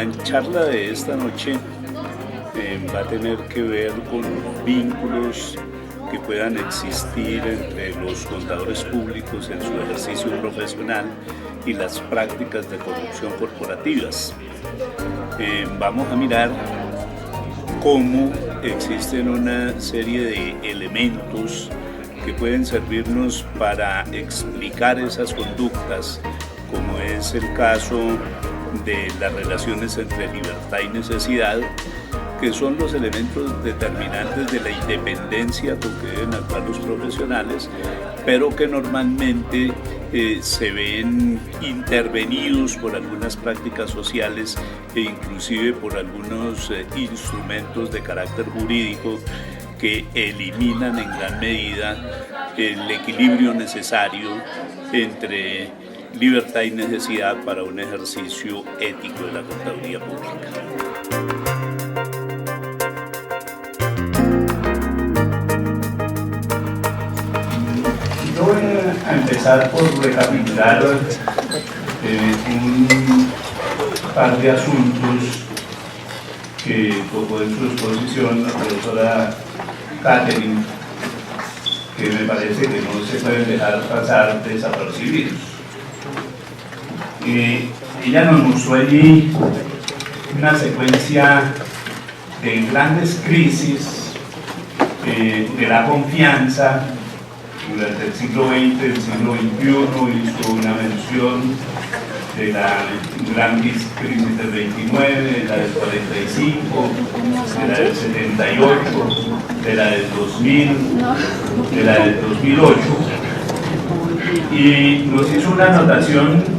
La charla de esta noche va a tener que ver con vínculos que puedan existir entre los contadores públicos en su ejercicio profesional y las prácticas de corrupción corporativas. Vamos a mirar cómo existen una serie de elementos que pueden servirnos para explicar esas conductas, como es el caso de las relaciones entre libertad y necesidad, que son los elementos determinantes de la independencia con que deben actuar los profesionales, pero que normalmente se ven intervenidos por algunas prácticas sociales e inclusive por algunos instrumentos de carácter jurídico que eliminan en gran medida el equilibrio necesario entre libertad y necesidad para un ejercicio ético de la contaduría pública. Yo voy a empezar por recapitular un par de asuntos que tocó en su exposición la profesora Catherine, que me parece que no se pueden dejar pasar desapercibidos. Ella nos mostró allí una secuencia de grandes crisis de la confianza durante el siglo XX, el siglo XXI, hizo una mención de la gran crisis del 29, de la del 45, de la del 78, de la del 2000, de la del 2008, y nos hizo una anotación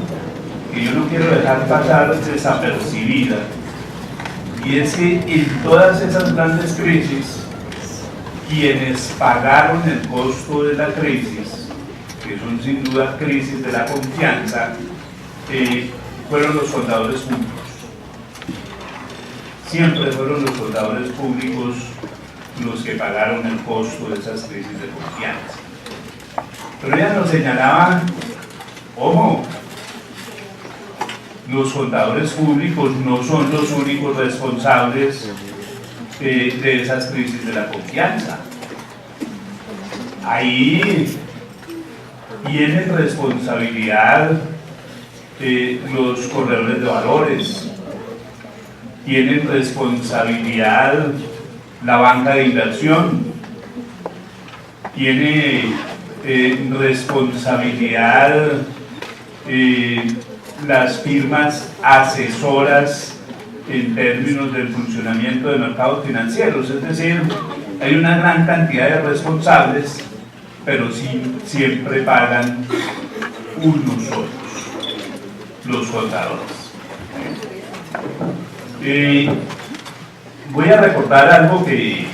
que yo no quiero dejar pasar desapercibida, y es que en todas esas grandes crisis, quienes pagaron el costo de la crisis, que son sin duda crisis de la confianza, fueron los contadores públicos. Siempre fueron los contadores públicos los que pagaron el costo de esas crisis de confianza. Pero ella nos señalaba, ojo, los contadores públicos no son los únicos responsables de esas crisis de la confianza. Ahí tienen responsabilidad los corredores de valores, tienen responsabilidad la banca de inversión, tiene responsabilidad las firmas asesoras en términos del funcionamiento de mercados financieros. Es decir, hay una gran cantidad de responsables, pero sí, siempre pagan unos solos, los contadores. Voy a recordar algo que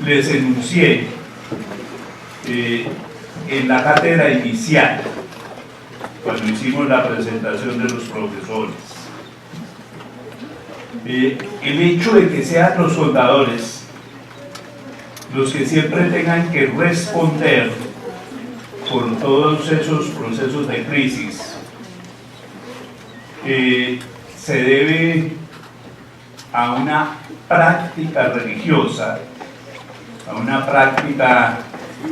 les enuncié en la cátedra inicial, cuando hicimos la presentación de los profesores. El hecho de que sean los contadores los que siempre tengan que responder por todos esos procesos de crisis se debe a una práctica religiosa, a una práctica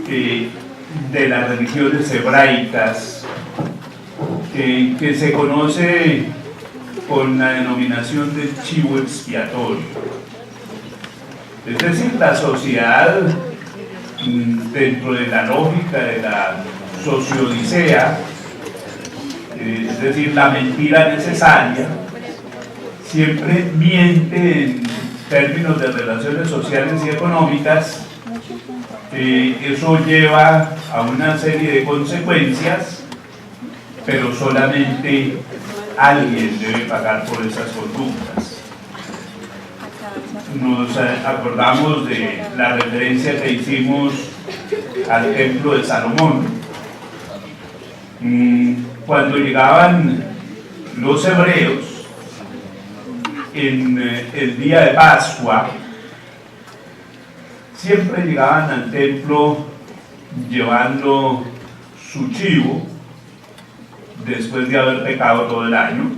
de las religiones hebraicas que se conoce con la denominación del chivo expiatorio. Es decir, la sociedad, dentro de la lógica de la sociodicea, es decir, la mentira necesaria, siempre miente en términos de relaciones sociales y económicas. Eso lleva a una serie de consecuencias, pero solamente alguien debe pagar por esas conductas. Nos acordamos de la referencia que hicimos al templo de Salomón. Cuando llegaban los hebreos en el día de Pascua, siempre llegaban al templo llevando su chivo después de haber pecado todo el año,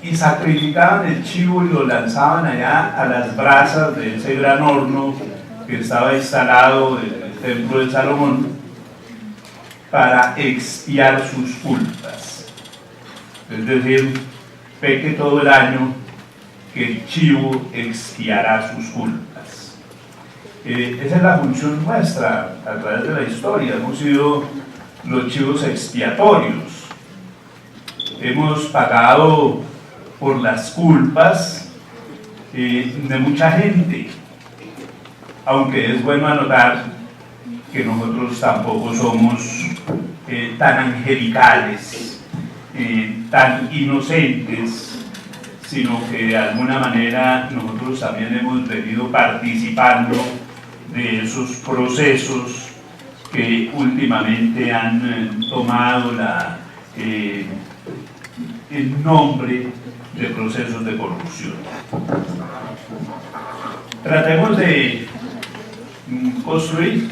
y sacrificaban el chivo y lo lanzaban allá a las brasas de ese gran horno que estaba instalado en el templo de Salomón para expiar sus culpas. Es decir, peque todo el año que el chivo expiará sus culpas. Esa es la función nuestra a través de la historia. Hemos sido los chivos expiatorios. Hemos pagado por las culpas de mucha gente, aunque es bueno anotar que nosotros tampoco somos tan angelicales, tan inocentes, sino que de alguna manera nosotros también hemos venido participando de esos procesos que últimamente han tomado el nombre de procesos de corrupción. Tratemos de construir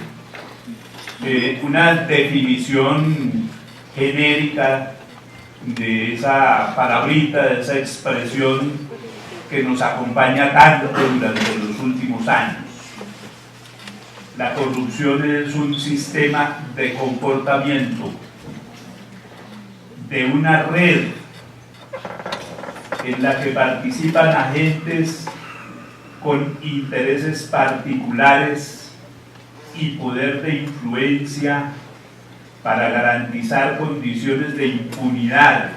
una definición genérica de esa palabrita, de esa expresión que nos acompaña tanto durante los últimos años. La corrupción es un sistema de comportamiento de una red en la que participan agentes con intereses particulares y poder de influencia para garantizar condiciones de impunidad,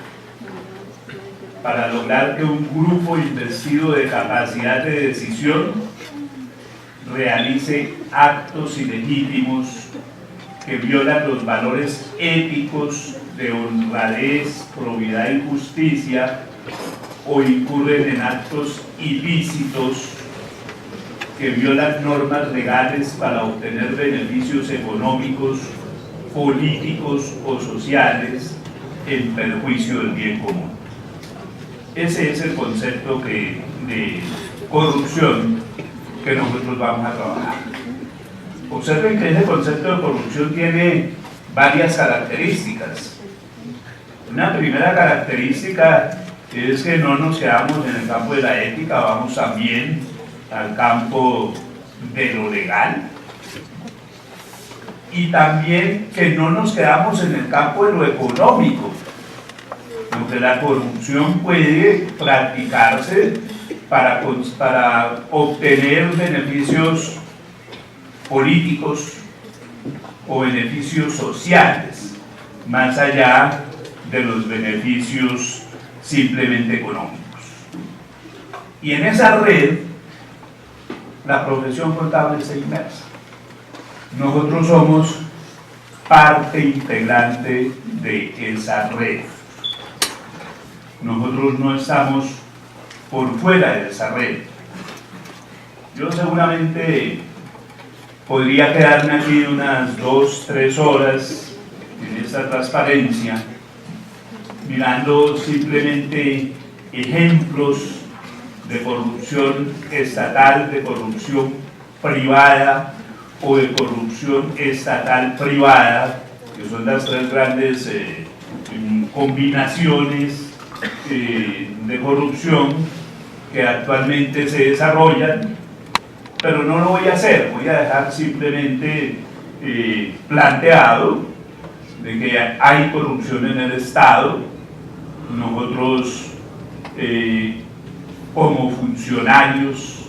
para lograr que un grupo investido de capacidad de decisión realice actos ilegítimos que violan los valores éticos de honradez, probidad y justicia, o incurren en actos ilícitos que violan normas legales para obtener beneficios económicos, políticos o sociales en perjuicio del bien común. Ese es el concepto de corrupción que nosotros vamos a trabajar. Observen que ese concepto de corrupción tiene varias características. Una primera característica es que no nos quedamos en el campo de la ética, vamos también al campo de lo legal, y también que no nos quedamos en el campo de lo económico, porque la corrupción puede practicarse para obtener beneficios políticos o beneficios sociales, más allá de los beneficios simplemente económicos. Y en esa red, la profesión contable está inmersa. Nosotros somos parte integrante de esa red. Nosotros no estamos por fuera de esa red. Yo seguramente podría quedarme aquí unas 2-3 horas en esta transparencia, mirando simplemente ejemplos de corrupción estatal, de corrupción privada o de corrupción estatal privada, que son las tres grandes combinaciones de corrupción que actualmente se desarrollan, pero no lo voy a hacer, voy a dejar simplemente planteado de que hay corrupción en el Estado. Nosotros como funcionarios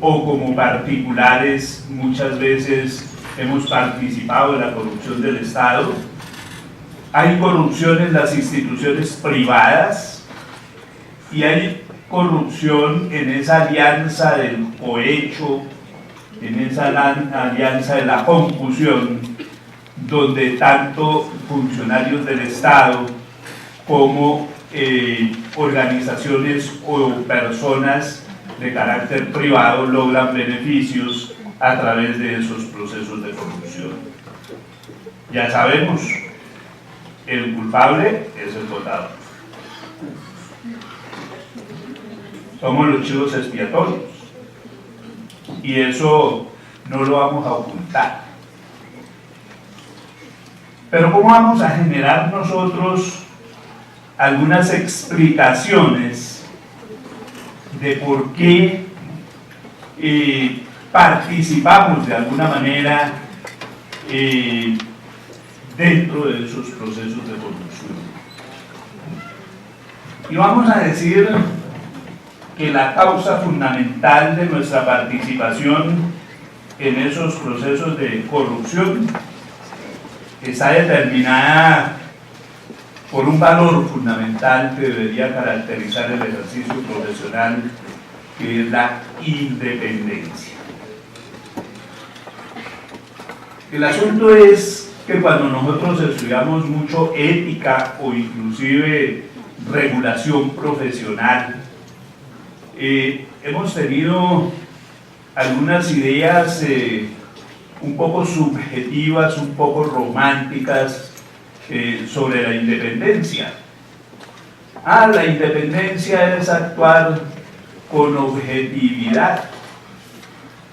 o como particulares muchas veces hemos participado en la corrupción del Estado. Hay corrupción en las instituciones privadas y hay corrupción en esa alianza del cohecho, en esa alianza de la confusión, donde tanto funcionarios del Estado como organizaciones o personas de carácter privado logran beneficios a través de esos procesos de corrupción. Ya sabemos, el culpable es el votado. Somos los chivos expiatorios y eso no lo vamos a ocultar. Pero ¿cómo vamos a generar nosotros algunas explicaciones de por qué participamos de alguna manera dentro de esos procesos de corrupción. Y vamos a decir que la causa fundamental de nuestra participación en esos procesos de corrupción está determinada por un valor fundamental que debería caracterizar el ejercicio profesional, que es la independencia. El asunto es que cuando nosotros estudiamos mucho ética o inclusive regulación profesional, hemos tenido algunas ideas un poco subjetivas, un poco románticas sobre la independencia. La independencia es actuar con objetividad,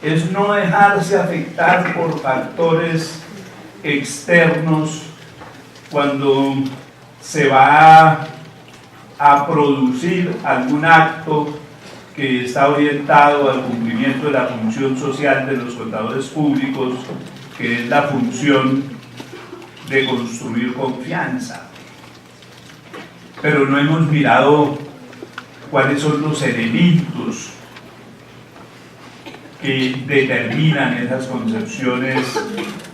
es no dejarse afectar por factores externos cuando se va a producir algún acto que está orientado al cumplimiento de la función social de los contadores públicos, que es la función de construir confianza. Pero no hemos mirado cuáles son los elementos que determinan esas concepciones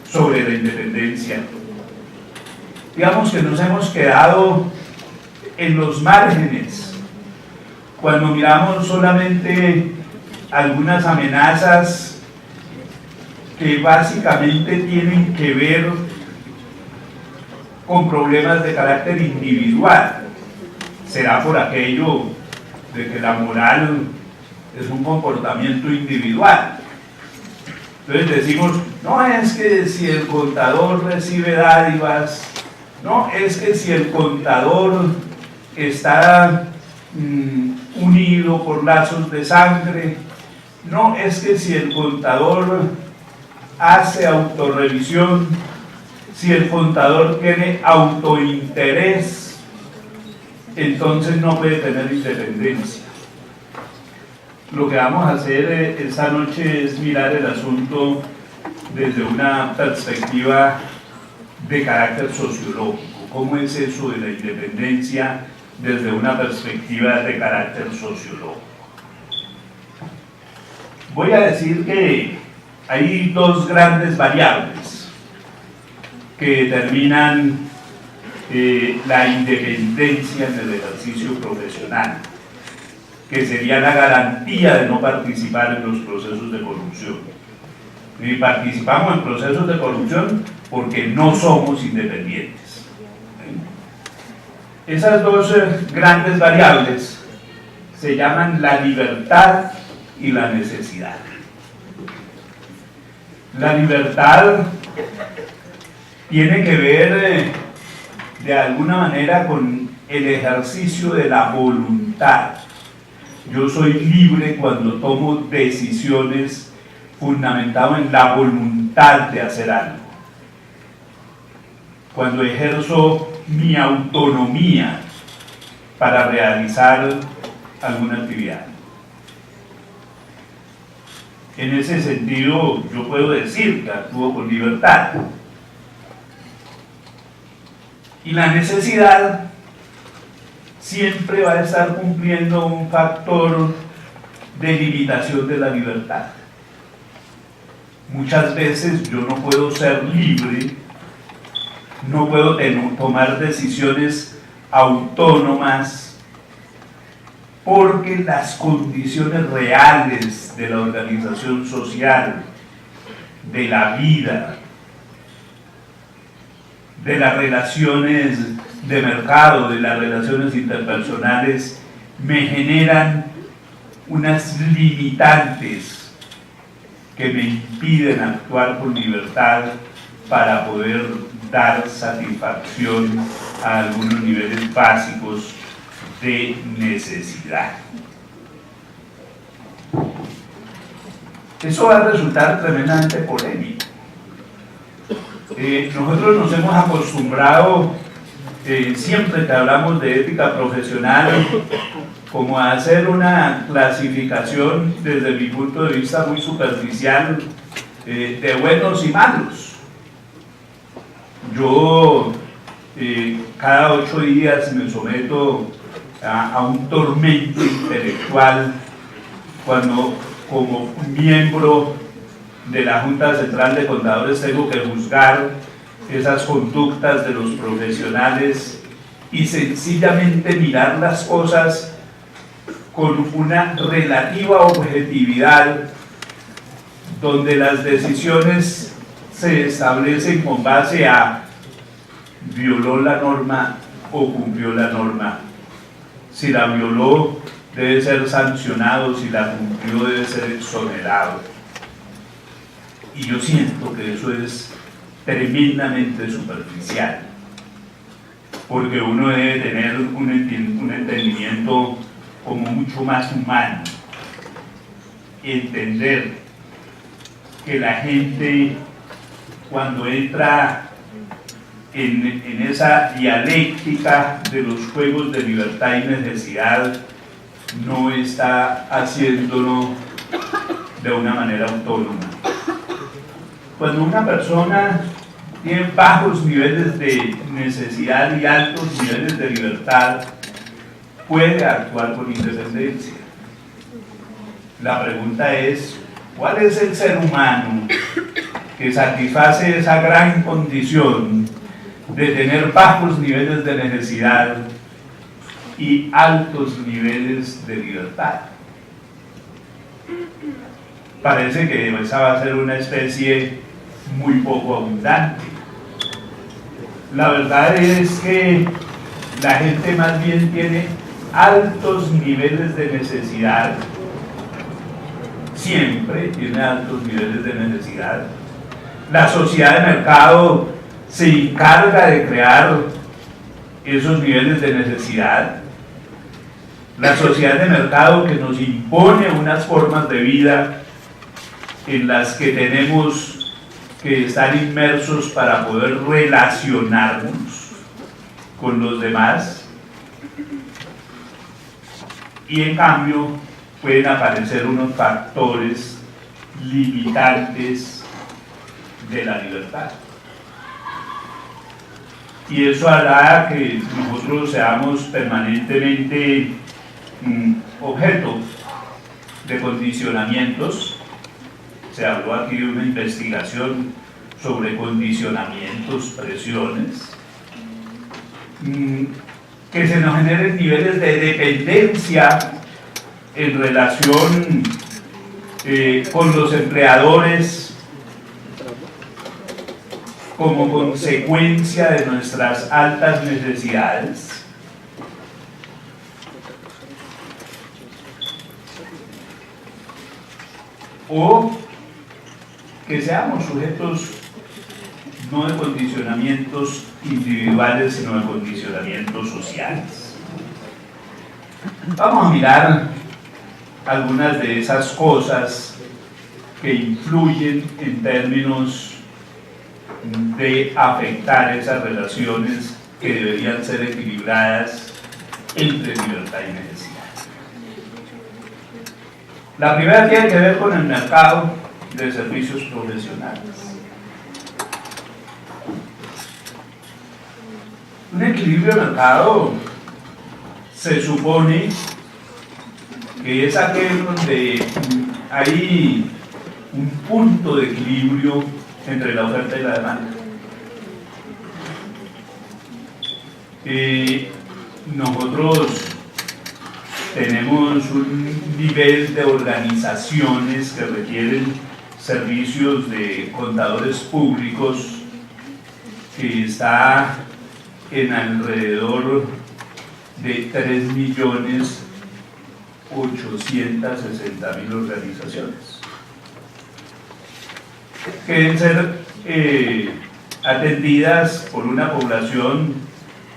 sobre la independencia. Digamos que nos hemos quedado en los márgenes cuando miramos solamente algunas amenazas que básicamente tienen que ver con problemas de carácter individual. Será por aquello de que la moral es un comportamiento individual. Entonces decimos, no es que si el contador recibe dádivas, no es que si el contador está unido por lazos de sangre, no es que si el contador hace autorrevisión, si el contador tiene autointerés, entonces no puede tener independencia. Lo que vamos a hacer esta noche es mirar el asunto desde una perspectiva de carácter sociológico. ¿Cómo es eso de la independencia desde una perspectiva de carácter sociológico? Voy a decir que hay dos grandes variables que determinan la independencia en el ejercicio profesional, que sería la garantía de no participar en los procesos de corrupción. Y participamos en procesos de corrupción porque no somos independientes. Esas dos grandes variables se llaman la libertad y la necesidad. La libertad tiene que ver de alguna manera con el ejercicio de la voluntad. Yo soy libre cuando tomo decisiones fundamentado en la voluntad de hacer algo. Cuando ejerzo mi autonomía para realizar alguna actividad. En ese sentido, yo puedo decir que actúo con libertad. Y la necesidad siempre va a estar cumpliendo un factor de limitación de la libertad. Muchas veces yo no puedo ser libre, no puedo tomar decisiones autónomas porque las condiciones reales de la organización social, de la vida, de las relaciones de mercado, de las relaciones interpersonales, me generan unas limitantes que me impiden actuar con libertad para poder dar satisfacción a algunos niveles básicos de necesidad. Eso va a resultar tremendamente polémico. Nosotros nos hemos acostumbrado, siempre que hablamos de ética profesional, como a hacer una clasificación desde mi punto de vista muy superficial de buenos y malos. Yo cada 8 días me someto a un tormento intelectual cuando como miembro de la Junta Central de Contadores tengo que juzgar esas conductas de los profesionales y sencillamente mirar las cosas con una relativa objetividad, donde las decisiones se establecen con base a violó la norma o cumplió la norma. Si la violó, debe ser sancionado; si la cumplió, debe ser exonerado. Y yo siento que eso es tremendamente superficial, porque uno debe tener un entendimiento como mucho más humano, entender que la gente, cuando entra en esa dialéctica de los juegos de libertad y necesidad, no está haciéndolo de una manera autónoma. Cuando una persona tiene bajos niveles de necesidad y altos niveles de libertad, puede actuar con independencia. La pregunta es, ¿cuál es el ser humano que satisface esa gran condición de tener bajos niveles de necesidad y altos niveles de libertad? Parece que esa va a ser una especie muy poco abundante. La verdad es que la gente más bien tiene altos niveles de necesidad, siempre tiene altos niveles de necesidad. La sociedad de mercado se encarga de crear esos niveles de necesidad. La sociedad de mercado que nos impone unas formas de vida en las que tenemos que estar inmersos para poder relacionarnos con los demás, y en cambio pueden aparecer unos factores limitantes de la libertad, y eso hará que nosotros seamos permanentemente objeto de condicionamientos. Se habló aquí de una investigación sobre condicionamientos, presiones, que se nos generen niveles de dependencia en relación con los empleadores como consecuencia de nuestras altas necesidades. O que seamos sujetos no de condicionamientos individuales, sino de condicionamientos sociales. Vamos a mirar algunas de esas cosas que influyen en términos de afectar esas relaciones que deberían ser equilibradas entre libertad y necesidad. La primera tiene que ver con el mercado de servicios profesionales. Un equilibrio de mercado se supone que es aquel donde hay un punto de equilibrio entre la oferta y la demanda. Nosotros tenemos un nivel de organizaciones que requieren servicios de contadores públicos que está en alrededor de 3.860.000 organizaciones que deben ser atendidas por una población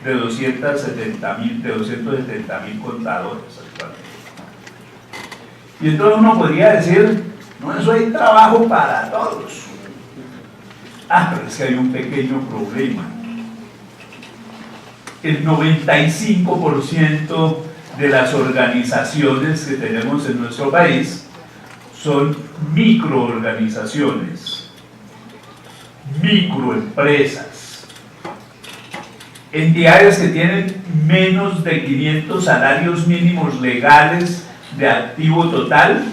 de 270.000 contadores actualmente. Y entonces uno podría decir, no, eso hay trabajo para todos. Pero es que hay un pequeño problema. El 95% de las organizaciones que tenemos en nuestro país son microorganizaciones, microempresas, entidades que tienen menos de 500 salarios mínimos legales de activo total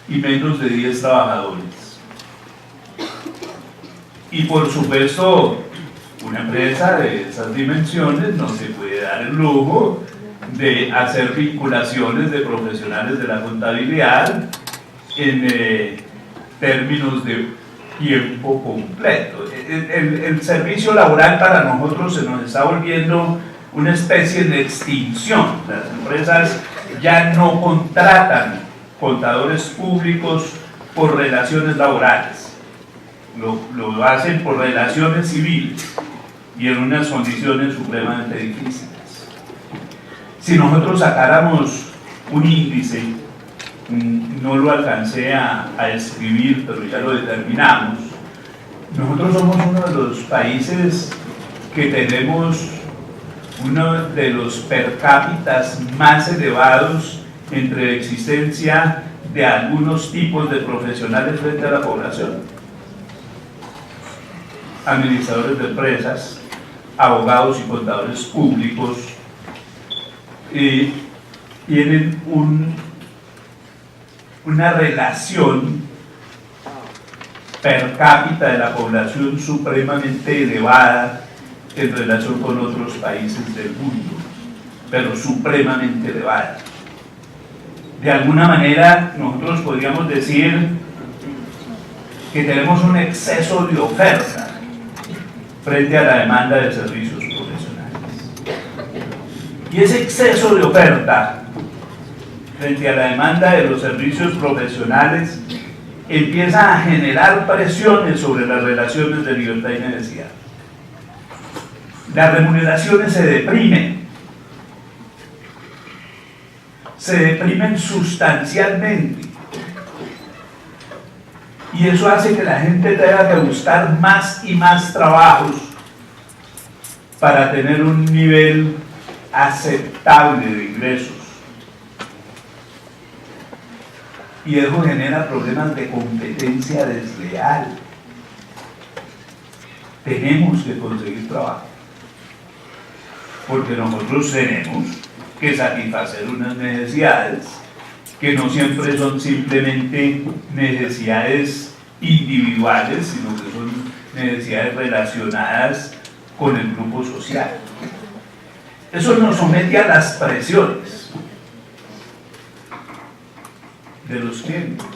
y menos de 10 trabajadores. Y por supuesto, una empresa de esas dimensiones no se puede dar el lujo de hacer vinculaciones de profesionales de la contabilidad en términos de tiempo completo. El servicio laboral para nosotros se nos está volviendo una especie de extinción. Las empresas ya no contratan contadores públicos por relaciones laborales. Lo hacen por relaciones civiles y en unas condiciones supremamente difíciles. Si nosotros sacáramos un índice, no lo alcancé a escribir, pero ya lo determinamos, nosotros somos uno de los países que tenemos uno de los per cápitas más elevados entre existencia de algunos tipos de profesionales frente a la población. Administradores de empresas, abogados y contadores públicos tienen una relación per cápita de la población supremamente elevada en relación con otros países del mundo, pero supremamente elevada. De alguna manera nosotros podríamos decir que tenemos un exceso de oferta frente a la demanda de servicios profesionales. Y ese exceso de oferta frente a la demanda de los servicios profesionales empieza a generar presiones sobre las relaciones de libertad y necesidad. Las remuneraciones se deprimen sustancialmente. Y eso hace que la gente tenga que buscar más y más trabajos para tener un nivel aceptable de ingresos. Y eso genera problemas de competencia desleal. Tenemos que conseguir trabajo, porque nosotros tenemos que satisfacer unas necesidades que no siempre son simplemente necesidades individuales, sino que son necesidades relacionadas con el grupo social. Eso nos somete a las presiones de los clientes.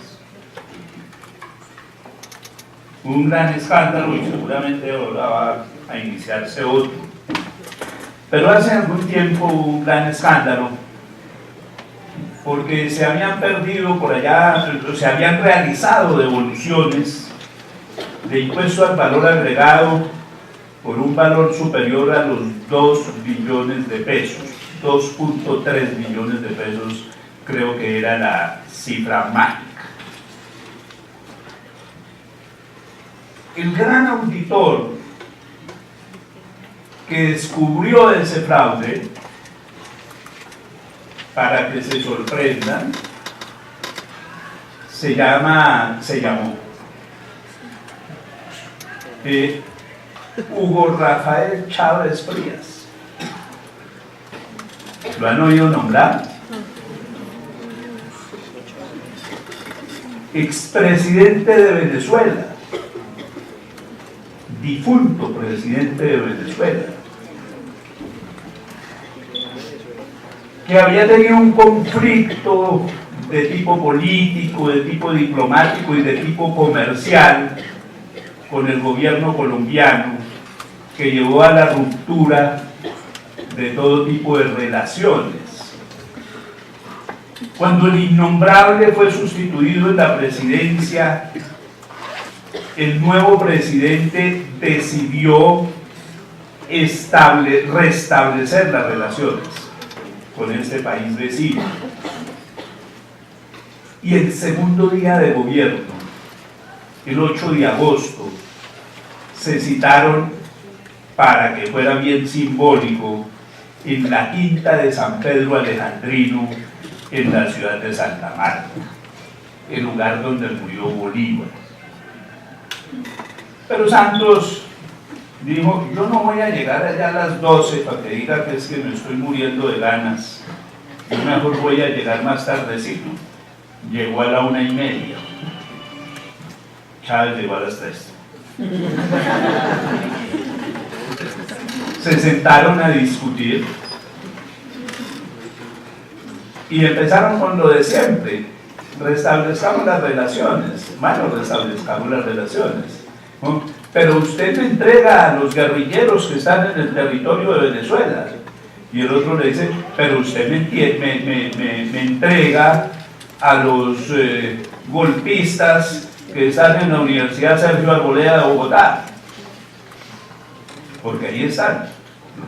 Un gran escándalo, y seguramente ahora va a iniciarse otro, pero hace algún tiempo hubo un gran escándalo porque se habían perdido por allá, se habían realizado devoluciones de impuesto al valor agregado por un valor superior a los 2 billones de pesos, 2.3 billones de pesos, creo que era la cifra mágica. El gran auditor que descubrió ese fraude, para que se sorprendan, se llamó Hugo Rafael Chávez Frías. ¿Lo han oído nombrar? Expresidente de Venezuela, difunto presidente de Venezuela, que había tenido un conflicto de tipo político, de tipo diplomático y de tipo comercial con el gobierno colombiano, que llevó a la ruptura de todo tipo de relaciones. Cuando el innombrable fue sustituido en la presidencia, el nuevo presidente decidió restablecer las relaciones con este país vecino. Y el segundo día de gobierno, el 8 de agosto, se citaron, para que fuera bien simbólico, en la quinta de San Pedro Alejandrino, en la ciudad de Santa Marta, el lugar donde murió Bolívar. Pero Santos dijo, yo no voy a llegar allá a las 12 para que diga que es que me estoy muriendo de ganas, yo mejor voy a llegar más tardecito. Llegó a la 1:30, Chávez llegó a las 3. Se sentaron a discutir y empezaron con lo de siempre: restablezcamos las relaciones. Bueno, restablezcamos las relaciones, ¿no? Pero usted me entrega a los guerrilleros que están en el territorio de Venezuela. Y el otro le dice, pero usted me entrega a los golpistas que están en la Universidad Sergio Arboleda de Bogotá. Porque ahí están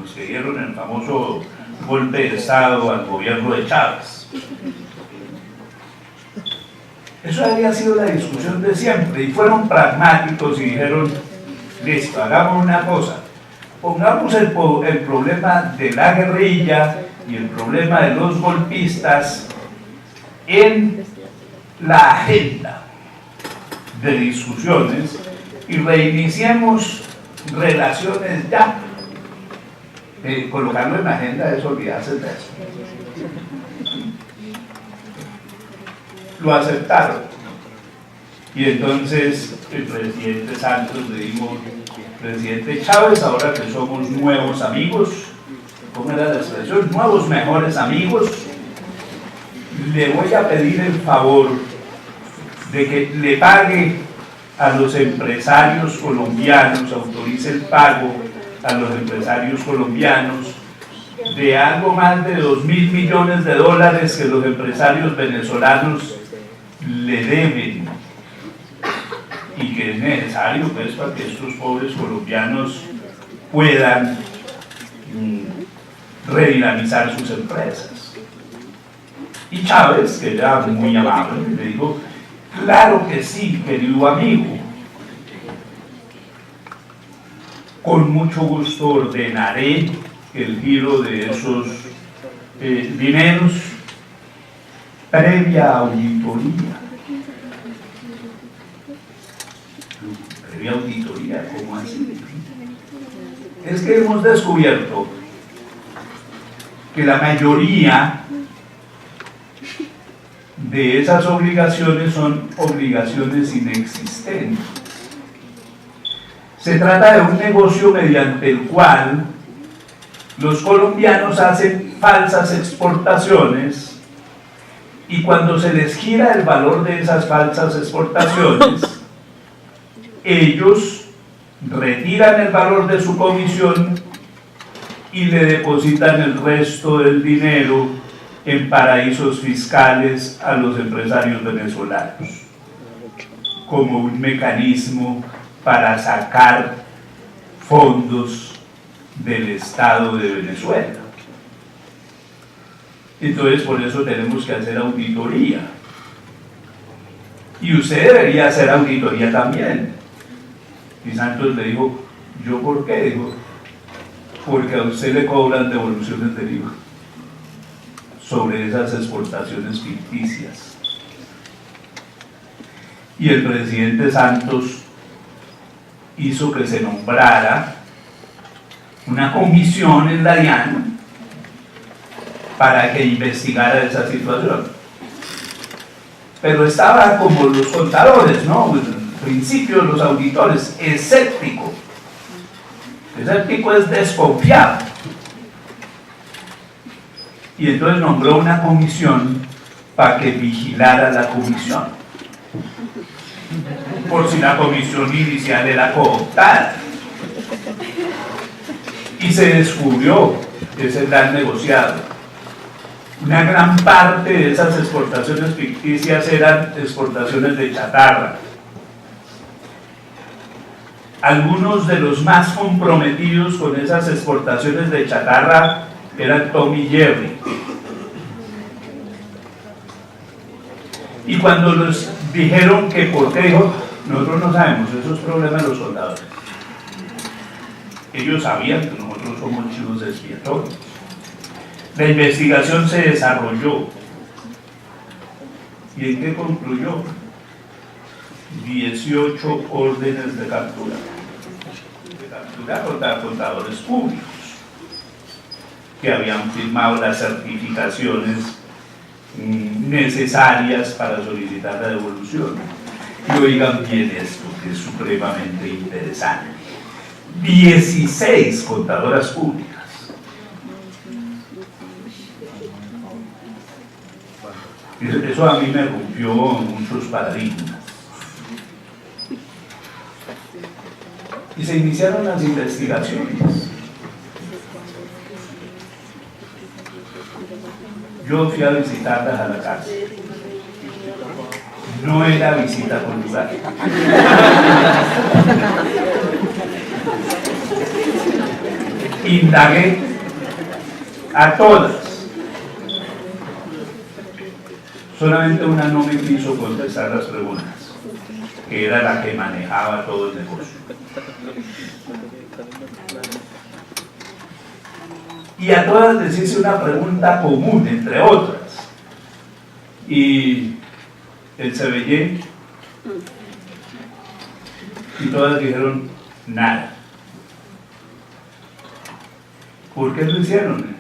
los que dieron el famoso golpe de Estado al gobierno de Chávez. Eso había sido la discusión de siempre, y fueron pragmáticos y dijeron, listo, hagamos una cosa, pongamos el problema de la guerrilla y el problema de los golpistas en la agenda de discusiones y reiniciemos relaciones ya. Colocarlo en la agenda es olvidarse de eso. Lo aceptaron, y entonces el presidente Santos le dijo, presidente Chávez, ahora que somos nuevos amigos, ¿cómo era la expresión? Nuevos mejores amigos, le voy a pedir el favor de que le pague a los empresarios colombianos, autorice el pago a los empresarios colombianos de algo más de $2.000 millones que los empresarios venezolanos le deben, y que es necesario, pues, para que estos pobres colombianos puedan redinamizar sus empresas. Y Chávez, que era muy amable, le dijo, claro que sí, querido amigo, con mucho gusto ordenaré el giro de esos dineros previa auditoría. Previa auditoría, ¿cómo así? Es que hemos descubierto que la mayoría de esas obligaciones son obligaciones inexistentes. Se trata de un negocio mediante el cual los colombianos hacen falsas exportaciones, y cuando se les gira el valor de esas falsas exportaciones, ellos retiran el valor de su comisión y le depositan el resto del dinero en paraísos fiscales a los empresarios venezolanos, como un mecanismo para sacar fondos del Estado de Venezuela. Entonces, por eso tenemos que hacer auditoría. Y usted debería hacer auditoría también. Y Santos le dijo, ¿yo por qué? Dijo, porque a usted le cobran devoluciones del IVA sobre esas exportaciones ficticias. Y el presidente Santos hizo que se nombrara una comisión en la DIAN para que investigara esa situación. Pero estaba como los contadores, ¿no? En principio los auditores, escéptico. Escéptico es desconfiado. Y entonces nombró una comisión para que vigilara la comisión, por si la comisión inicial era cooptada. Y se descubrió ese gran negociado. Una gran parte de esas exportaciones ficticias eran exportaciones de chatarra. Algunos de los más comprometidos con esas exportaciones de chatarra eran Tom y Jerry. Y cuando los dijeron que por qué, dijo, nosotros no sabemos, eso es problema de los soldadores. Ellos sabían que nosotros somos chivos expiatorios. La investigación se desarrolló. ¿Y en qué concluyó? 18 órdenes de captura. Contra contadores públicos que habían firmado las certificaciones necesarias para solicitar la devolución. Y oigan bien esto, que es supremamente interesante. 16 contadoras públicas. Eso a mí me rompió muchos paradigmas. Y se iniciaron las investigaciones. Yo fui a visitarlas a la cárcel. No era visita conyugal. Indagué a todas. Solamente una no me quiso contestar las preguntas, que era la que manejaba todo el negocio. Y a todas les hice una pregunta común, entre otras. Y el Cebellé, y todas dijeron nada. ¿Por qué lo hicieron?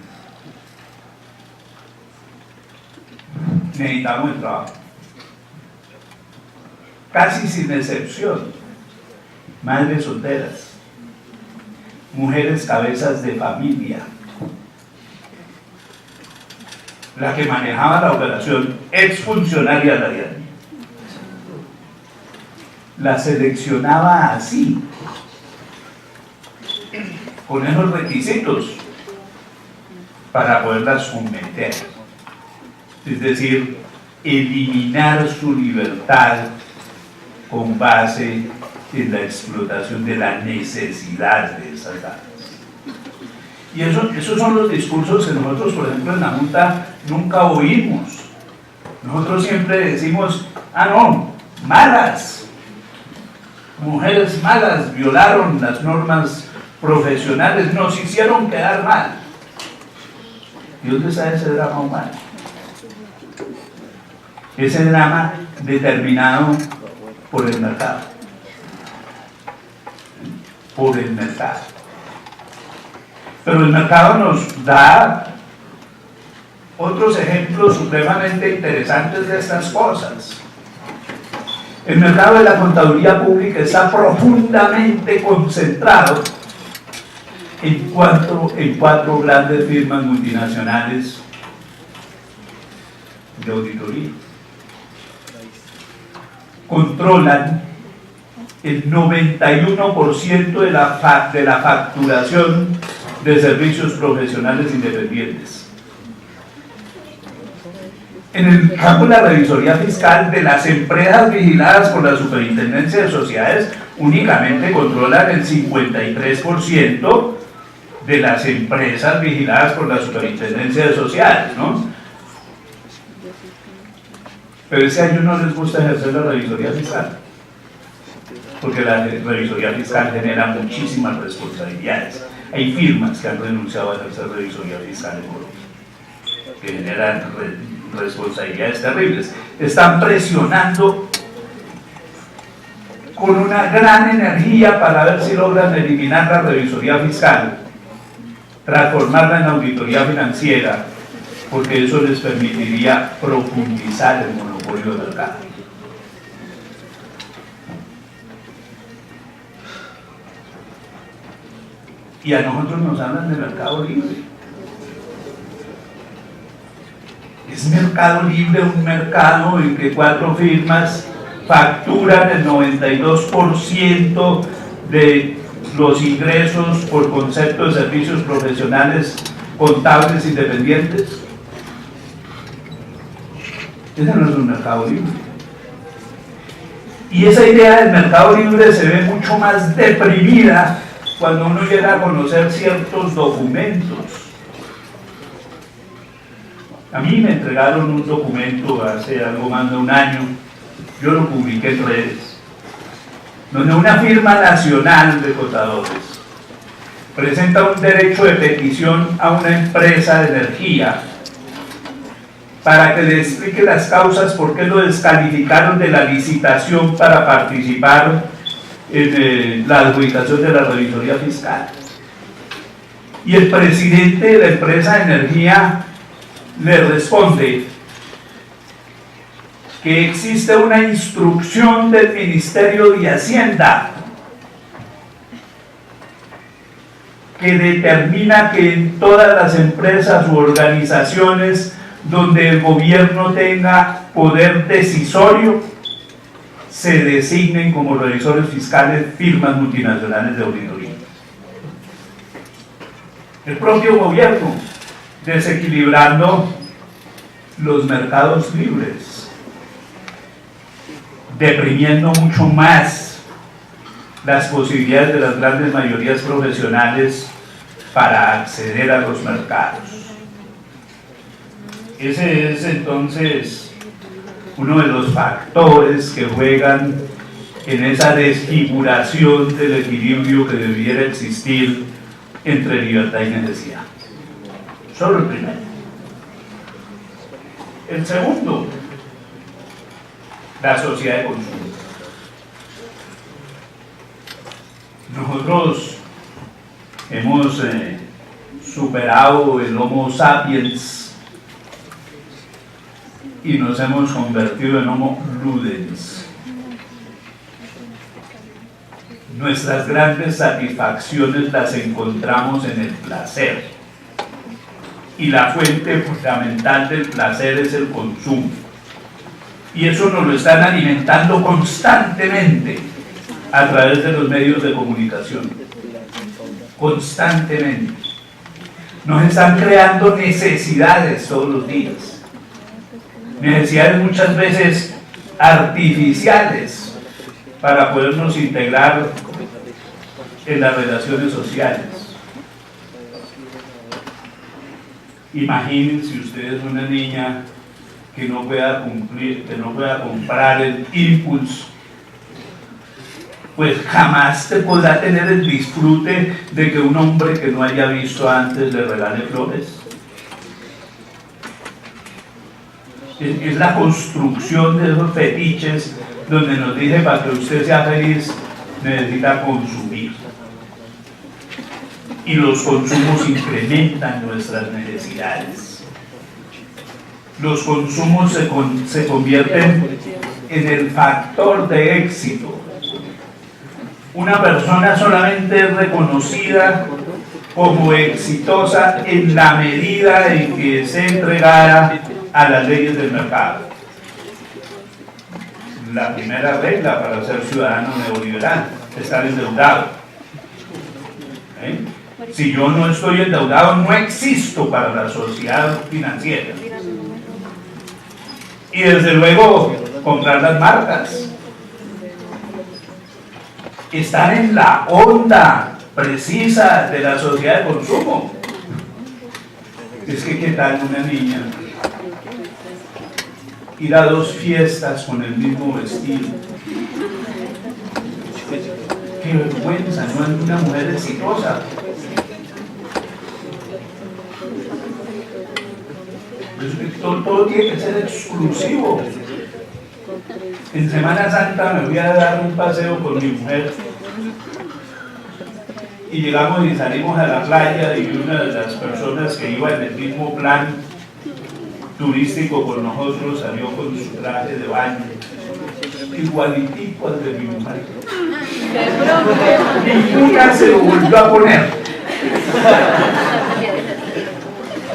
Necesitamos el trabajo. Casi sin excepción, madres solteras, mujeres cabezas de familia. La que manejaba la operación, exfuncionaria de la DIAN, la seleccionaba así, con esos requisitos, para poderlas someter. Es decir, eliminar su libertad con base en la explotación de la necesidad de esas damas. Y esos son los discursos que nosotros, por ejemplo, en la Junta nunca oímos. Nosotros siempre decimos, no, malas, mujeres malas, violaron las normas profesionales, nos hicieron quedar mal. ¿Y dónde está ese drama humano? Ese drama determinado por el mercado. Por el mercado. Pero el mercado nos da otros ejemplos supremamente interesantes de estas cosas. El mercado de la contaduría pública está profundamente concentrado en cuatro grandes firmas multinacionales de auditoría. Controlan el 91% de la facturación de servicios profesionales independientes. En el campo de la revisoría fiscal, de las empresas vigiladas por la Superintendencia de Sociedades, únicamente controlan el 53% de las empresas vigiladas por la Superintendencia de Sociedades, ¿no? Pero ese año no les gusta ejercer la revisoría fiscal, porque la revisoría fiscal genera muchísimas responsabilidades. Hay firmas que han renunciado a ejercer revisoría fiscal en Colombia, que generan responsabilidades terribles. Están presionando con una gran energía para ver si logran eliminar la revisoría fiscal, transformarla en auditoría financiera, porque eso les permitiría profundizar el monopolio del mercado. Y a nosotros nos hablan de mercado libre. ¿Es mercado libre un mercado en que 4 firmas facturan el 92% de los ingresos por concepto de servicios profesionales contables independientes? Ese no es un mercado libre. Y esa idea del mercado libre se ve mucho más deprimida cuando uno llega a conocer ciertos documentos. A mí me entregaron un documento hace algo más de un año, yo lo publiqué en redes, donde una firma nacional de contadores presenta un derecho de petición a una empresa de energía para que le explique las causas por qué lo descalificaron de la licitación para participar en la adjudicación de la revisoría fiscal. Y el presidente de la empresa de energía le responde que existe una instrucción del Ministerio de Hacienda que determina que en todas las empresas u organizaciones donde el gobierno tenga poder decisorio se designen como revisores fiscales firmas multinacionales de auditoría. El propio gobierno desequilibrando los mercados libres, deprimiendo mucho más las posibilidades de las grandes mayorías profesionales para acceder a los mercados. Ese es entonces uno de los factores que juegan en esa desfiguración del equilibrio que debiera existir entre libertad y necesidad. Solo el primero. El segundo, la sociedad de consumo. Nosotros hemos superado el Homo sapiens y nos hemos convertido en Homo ludens. Nuestras grandes satisfacciones las encontramos en el placer, y la fuente fundamental del placer es el consumo, y eso nos lo están alimentando constantemente a través de los medios de comunicación, constantemente. Nos están creando necesidades todos los días, necesidades muchas veces artificiales para podernos integrar en las relaciones sociales. Imagínense ustedes una niña que no pueda comprar el Impulse, pues jamás te podrá tener el disfrute de que un hombre que no haya visto antes le regale flores. Es la construcción de esos fetiches donde nos dice: para que usted sea feliz necesita consumir, y los consumos incrementan nuestras necesidades. Los consumos se convierten en el factor de éxito. Una persona solamente es reconocida como exitosa en la medida en que se entregara a las leyes del mercado. La primera regla para ser ciudadano neoliberal: estar endeudado. Si yo no estoy endeudado, no existo para la sociedad financiera. Y desde luego, comprar las marcas. Estar en la onda precisa de la sociedad de consumo. Es que, ¿qué tal una niña ir a 2 fiestas con el mismo vestido? Qué vergüenza, no es una mujer exitosa. Todo tiene que ser exclusivo. En Semana Santa me fui a dar un paseo con mi mujer y llegamos y salimos a la playa, y una de las personas que iba en el mismo plan turístico con nosotros salió con su traje de baño igualitico al de mi mujer. Ninguna se lo volvió a poner.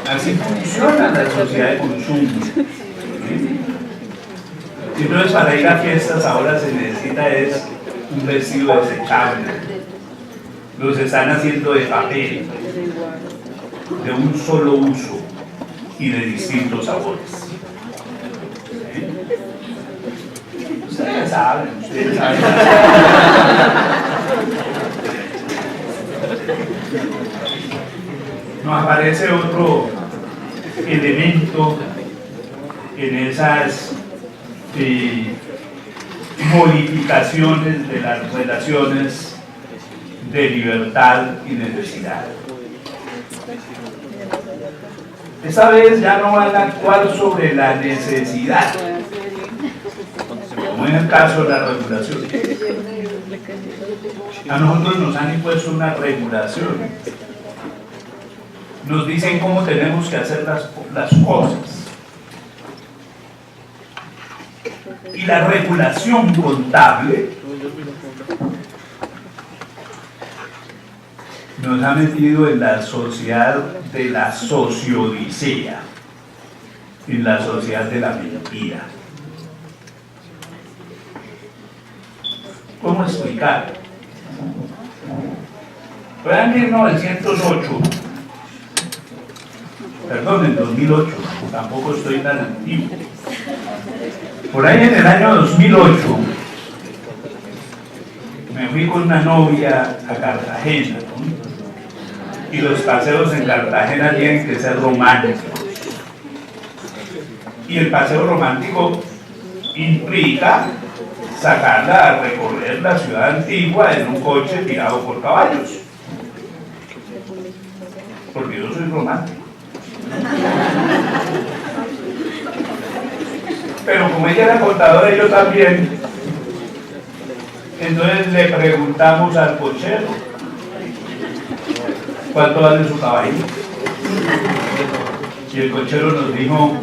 Así funciona la sociedad de consumo. Entonces, para ir a fiestas ahora se necesita un vestido desechable. Los están haciendo de papel, de un solo uso y de distintos sabores. Ustedes saben. Nos aparece otro elemento en esas modificaciones de las relaciones de libertad y necesidad. Esta vez ya no van a actuar sobre la necesidad, como en el caso de la regulación. A nosotros nos han impuesto una regulación. Nos dicen cómo tenemos que hacer las cosas. Y la regulación contable nos ha metido en la sociedad de la sociodicea, en la sociedad de la mentira. ¿Cómo explicar? Fue en 1908, perdón, en 2008, tampoco estoy tan antiguo. Por ahí en el año 2008 me fui con una novia a Cartagena, ¿no? Y los paseos en Cartagena tienen que ser románticos. Y el paseo romántico implica sacarla a recorrer la ciudad antigua en un coche tirado por caballos. Porque yo soy romántico. Pero como ella era contadora y yo también, entonces le preguntamos al cochero cuánto vale su caballito. Y el cochero nos dijo,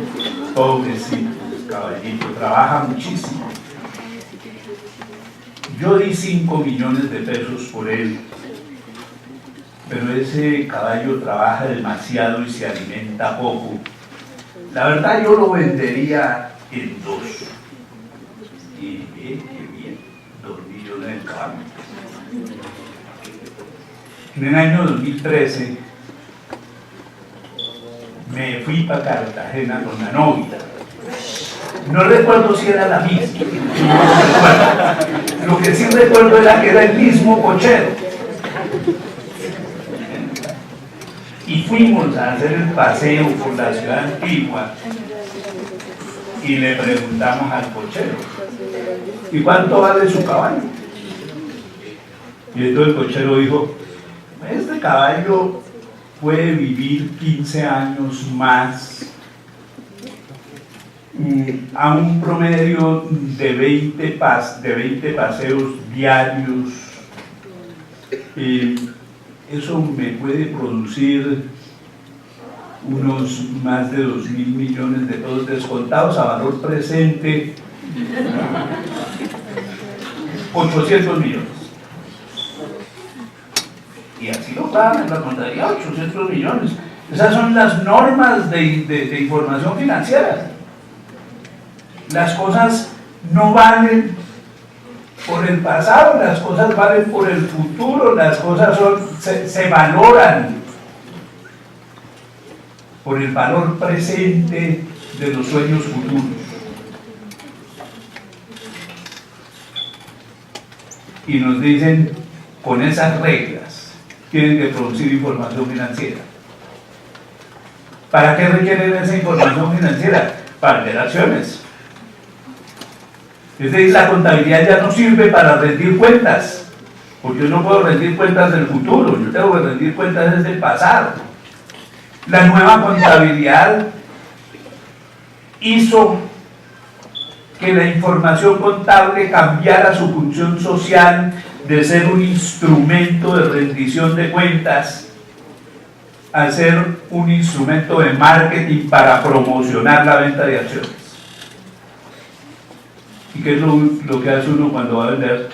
pobrecito, caballito, trabaja muchísimo. Yo di 5 millones de pesos por él, pero ese caballo trabaja demasiado y se alimenta poco. La verdad yo lo vendería en 2. Y qué bien, 2 millones de caballo. En el año 2013 me fui para Cartagena con la novia. No recuerdo si era la misma. Lo que sí recuerdo era que era el mismo cochero. Y fuimos a hacer el paseo por la ciudad antigua y le preguntamos al cochero, ¿y cuánto vale su caballo? Y entonces el cochero dijo, este caballo puede vivir 15 años más a un promedio de 20 paseos diarios. Eso me puede producir unos más de 2.000 millones de pesos descontados a valor presente, 800 millones. Y así lo pagan en la contabilidad, 800 millones. Esas son las normas de información financiera. Las cosas no valen por el pasado, las cosas valen por el futuro, las cosas se valoran por el valor presente de los sueños futuros. Y nos dicen, con esas reglas tienen que producir información financiera. ¿Para qué requieren esa información financiera? Para vender acciones. Es decir, la contabilidad ya no sirve para rendir cuentas, porque yo no puedo rendir cuentas del futuro, yo tengo que rendir cuentas desde el pasado. La nueva contabilidad hizo que la información contable cambiara su función social de ser un instrumento de rendición de cuentas a ser un instrumento de marketing para promocionar la venta de acciones. ¿Y qué es lo que hace uno cuando va a vender?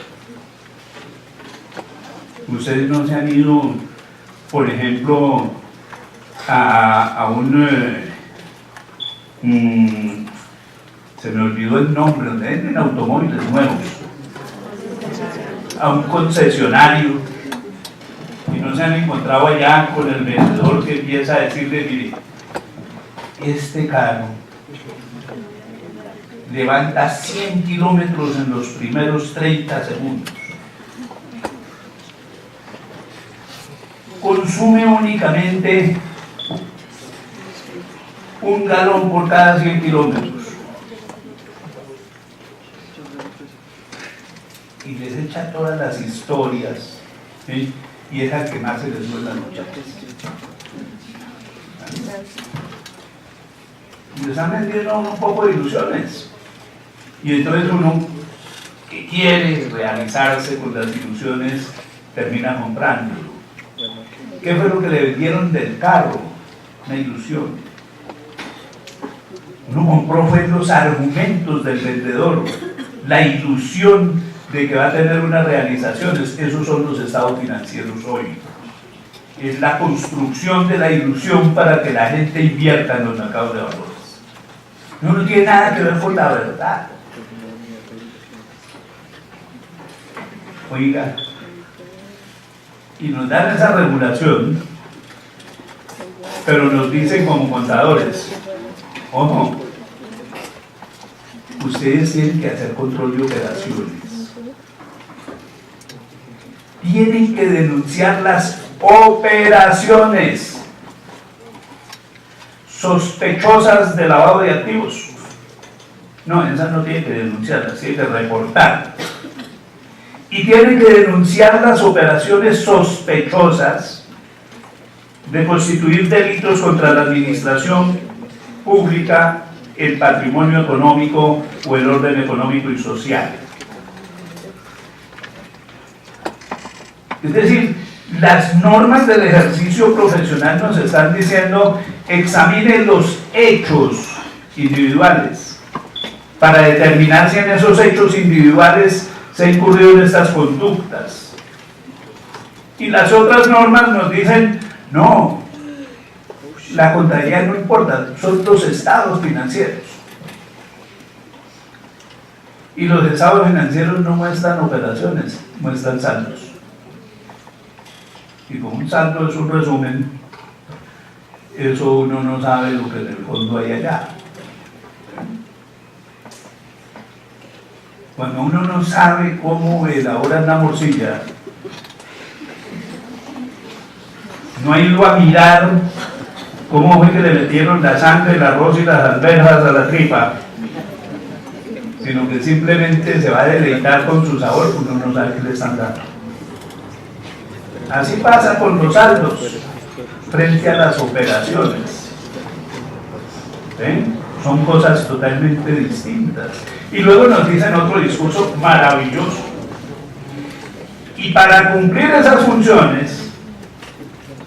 Ustedes no se han ido, por ejemplo, a se me olvidó el nombre, donde venden automóviles nuevos, a un concesionario, y no se han encontrado allá con el vendedor que empieza a decirle, mire, este carro levanta 100 kilómetros en los primeros 30 segundos. Consume únicamente 1 galón por cada 100 kilómetros. Y les echa todas las historias, ¿sí? y es al que más se le sube la lucha. Y le están vendiendo un poco de ilusiones. Y entonces uno que quiere realizarse con las ilusiones termina comprándolo. ¿Qué fue lo que le vendieron del carro? Una ilusión. Uno compró fue los argumentos del vendedor, la ilusión de que va a tener unas realizaciones. Esos son los estados financieros hoy. Es la construcción de la ilusión para que la gente invierta en los mercados de valores. No tiene nada que ver con la verdad. Oiga, y nos dan esa regulación, pero nos dicen como contadores, ojo, ustedes tienen que hacer control de operaciones, tienen que denunciar las operaciones sospechosas de lavado de activos. No, esas no tienen que denunciarlas, tienen que reportar. Y tienen que denunciar las operaciones sospechosas de constituir delitos contra la administración pública, el patrimonio económico o el orden económico y social. Es decir, las normas del ejercicio profesional nos están diciendo: examinen los hechos individuales para determinar si en esos hechos individuales se ha incurrido en estas conductas. Y las otras normas nos dicen: no, la contabilidad no importa, son los estados financieros. Y los estados financieros no muestran operaciones, muestran saldos. Y como un saldo es un resumen, eso uno no sabe lo que en el fondo hay allá. Cuando uno no sabe cómo elaboran la morcilla, no ha ido a mirar cómo fue que le metieron la sangre, el arroz y las alberjas a la tripa, sino que simplemente se va a deleitar con su sabor, porque uno no sabe qué le están dando. Así pasa con los saldos frente a las operaciones. ¿Ven? Son cosas totalmente distintas. Y luego nos dicen otro discurso maravilloso. Y para cumplir esas funciones,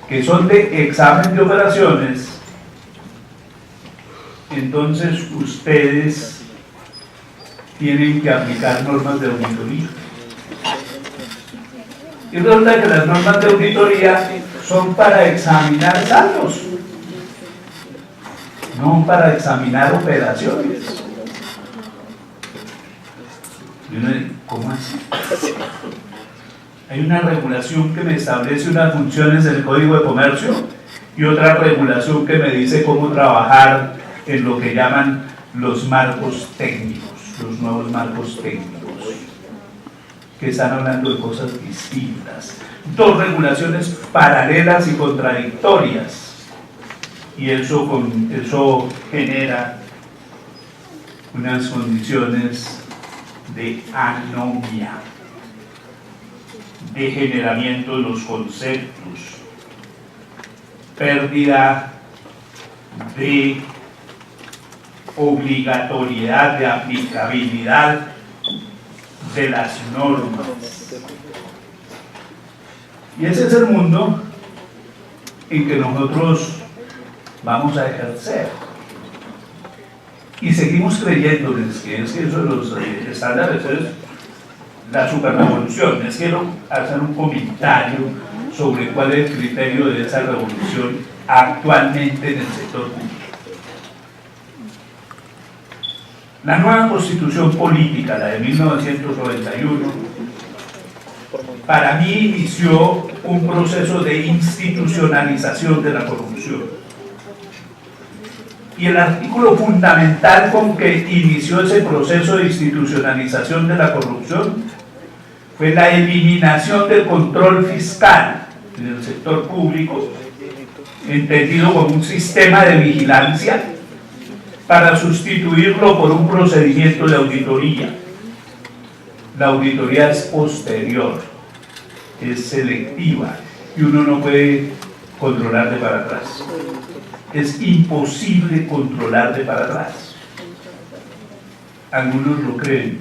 que son de examen de operaciones, entonces ustedes tienen que aplicar normas de auditoría. Y resulta que las normas de auditoría son para examinar saldos, no para examinar operaciones. Y uno dice: ¿cómo así? Hay una regulación que me establece unas funciones del Código de Comercio y otra regulación que me dice cómo trabajar en lo que llaman los marcos técnicos, los nuevos marcos técnicos, que están hablando de cosas distintas. Dos regulaciones paralelas y contradictorias. Y eso genera unas condiciones de anomia, degeneramiento de los conceptos, pérdida de obligatoriedad, de aplicabilidad de las normas. Y ese es el mundo en que nosotros vamos a ejercer. Y seguimos creyéndoles que es que eso de los estándares es la superrevolución. Les quiero hacer un comentario sobre cuál es el criterio de esa revolución actualmente en el sector público. La nueva constitución política, la de 1991, para mí inició un proceso de institucionalización de la corrupción. Y el artículo fundamental con que inició ese proceso de institucionalización de la corrupción fue la eliminación del control fiscal en el sector público, entendido como un sistema de vigilancia, para sustituirlo por un procedimiento de auditoría. La auditoría es posterior, es selectiva, y uno no puede controlar de para atrás. Es imposible controlar de para atrás. Algunos lo creen,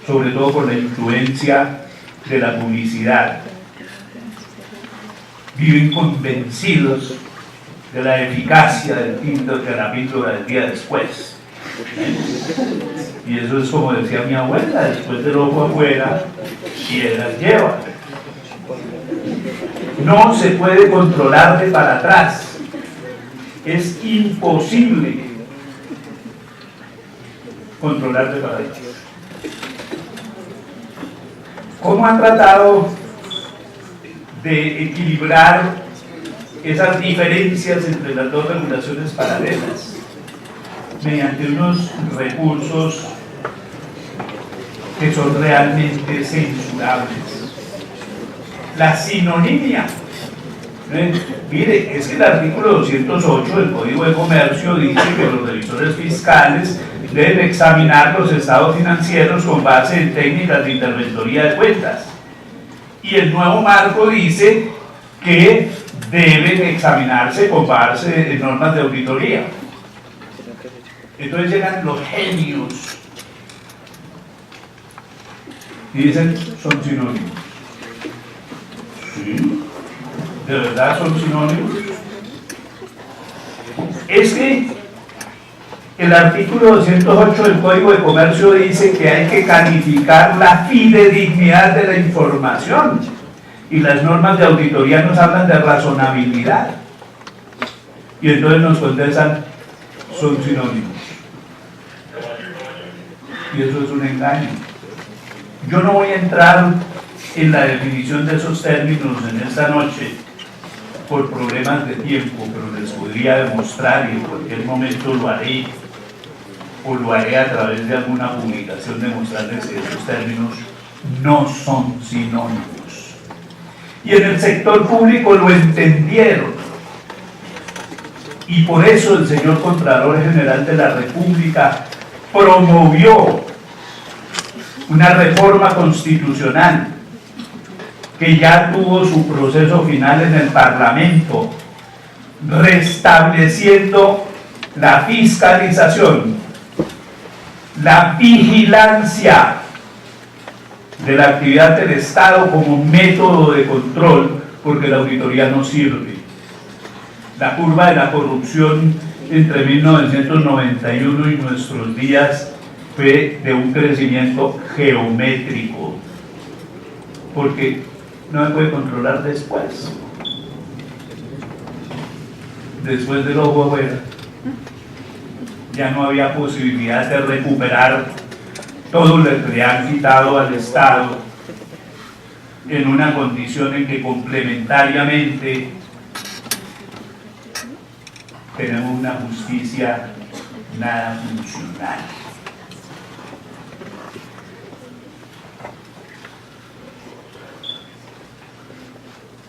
sobre todo por la influencia de la publicidad. Viven convencidos de la eficacia de la píldora del día después. Y eso es como decía mi abuela: después del ojo afuera, piedras lleva. No se puede controlar de para atrás. Es imposible controlar de para atrás. ¿Cómo han tratado de equilibrar esas diferencias entre las dos regulaciones paralelas? Mediante unos recursos que son realmente censurables. La sinonimia. Mire, es que el artículo 208 del Código de Comercio dice que los revisores fiscales deben examinar los estados financieros con base en técnicas de interventoría de cuentas. Y el nuevo marco dice que deben examinarse con base en normas de auditoría. Entonces llegan los genios y dicen: son sinónimos. ¿Sí? ¿De verdad son sinónimos? Es que el artículo 208 del Código de Comercio dice que hay que calificar la fidedignidad de la información, y las normas de auditoría nos hablan de razonabilidad, y entonces nos contestan: son sinónimos. Y eso es un engaño. Yo no voy a entrar en la definición de esos términos en esta noche por problemas de tiempo, pero les podría demostrar, y en cualquier momento lo haré, o lo haré a través de alguna publicación, demostrarles que esos términos no son sinónimos. Y en el sector público lo entendieron, y por eso el señor Contralor General de la República promovió una reforma constitucional que ya tuvo su proceso final en el Parlamento, restableciendo la fiscalización, la vigilancia de la actividad del Estado como método de control, porque la auditoría no sirve. La curva de la corrupción entre 1991 y nuestros días fue de un crecimiento geométrico, porque no se puede controlar después del ojo afuera. Ya no había posibilidad de recuperar todo lo que le han quitado al Estado en una condición en que complementariamente tenemos una justicia nada funcional.